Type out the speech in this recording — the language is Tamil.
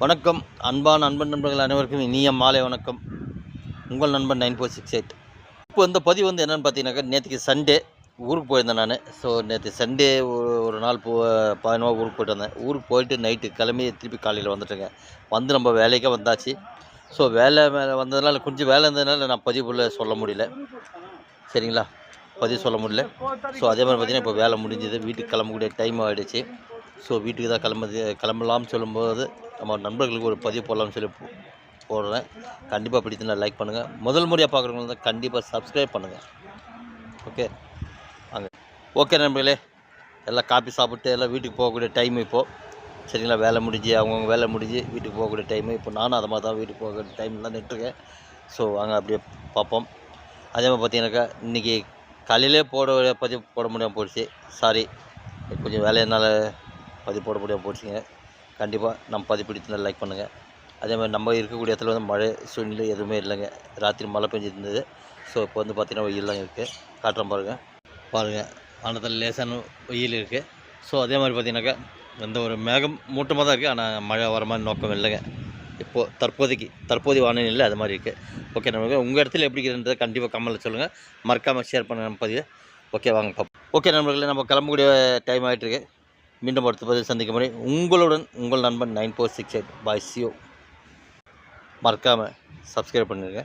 வணக்கம் அன்பான நண்பர்கள் அனைவருக்கும் இனிய மாலை வணக்கம். உங்கள் நண்பன் 9468. இப்போ இந்த பதிவு என்னென்னு பார்த்தீங்கன்னாக்கா, நேற்றுக்கு சண்டே ஊருக்கு போயிருந்தேன் நான். ஸோ நேற்று சண்டே ஒரு நாள் பதினோரு ஊருக்கு போய்ட்டு வந்தேன். ஊருக்கு போயிட்டு நைட்டு கிளம்பி திருப்பி காலையில் வந்துட்டேங்க. வந்து நம்ம வேலைக்கே வந்தாச்சு. ஸோ வேலை மேலே வந்ததுனால கொஞ்சம் வேலை இருந்ததுனால நான் பதிவுள்ள சொல்ல முடியல, சரிங்களா, பதிவு சொல்ல முடியல. ஸோ அதே மாதிரி பார்த்திங்கன்னா இப்போ வேலை முடிஞ்சது, வீட்டுக்கு கிளம்பக்கூடிய டைம் ஆகிடுச்சு. ஸோ வீட்டுக்கு தான் கிளம்பலாம்னு சொல்லும்போது நம்ம நண்பர்களுக்கு ஒரு பதிவு போடலாம்னு சொல்லி போடுறேன். கண்டிப்பாக பிடித்து லைக் பண்ணுங்கள். முதல் முறையாக பார்க்குறவங்க தான் கண்டிப்பாக சப்ஸ்கிரைப் பண்ணுங்கள். ஓகே நண்பர்களே, எல்லாம் காப்பி சாப்பிட்டு எல்லாம் வீட்டுக்கு போகக்கூடிய டைம் இப்போது, சரிங்களா. வேலை முடிஞ்சு அவங்கவுங்க வேலை முடிஞ்சு வீட்டுக்கு போகக்கூடிய டைமு இப்போ. நானும் அதை மாதிரி தான் வீட்டுக்கு போகக்கூடிய டைம்லாம் நின்றுருக்கேன். ஸோ அங்கே அப்படியே பார்ப்போம். அதே மாதிரி பார்த்தீங்கன்னாக்கா இன்றைக்கி காலையிலே பதிவு போட முடியாமல் போயிடுச்சு. சாரி, கொஞ்சம் வேலையினால் பதிவு போட முடியாமல் போச்சுங்க. கண்டிப்பாக நம்ம பதிவு பிடித்து லைக் பண்ணுங்கள். அதே மாதிரி நம்ம இருக்கக்கூடிய இடத்துல மழை சூழ்நிலை எதுவுமே இல்லைங்க. ராத்திரி மழை பெஞ்சிருந்தது. ஸோ இப்போ பார்த்திங்கன்னா வெயிலாம் இருக்குது. காட்டுறோம் பாருங்கள் வானத்தில் லேசான வெயில் இருக்குது. ஸோ அதே மாதிரி பார்த்திங்கனாக்கா எந்த ஒரு மேகம் மூட்டமாக தான் இருக்குது. ஆனால் மழை வர மாதிரி நோக்கம் இல்லைங்க. இப்போது தற்போதைய வானிலை அது மாதிரி இருக்குது. ஓகே நண்பர்களே, உங்கள் இடத்துல எப்படி இருக்குன்றதை கண்டிப்பாக கமெண்ட்டில் சொல்லுங்கள். மறக்காமல் ஷேர் பண்ணுங்கள் நம்ம பதிவு. ஓகே வாங்க பார்ப்போம். ஓகே நண்பர்களே, நம்ம கிளம்பக்கூடிய டைம் ஆகிட்டுருக்கு. மீண்டும் அடுத்த பதிவு சந்திக்கும் முறை உங்களுடன் உங்கள் நண்பன் 9468. பாய், சியோ. மறக்காமல் சப்ஸ்கிரைப் பண்ணிடுங்க.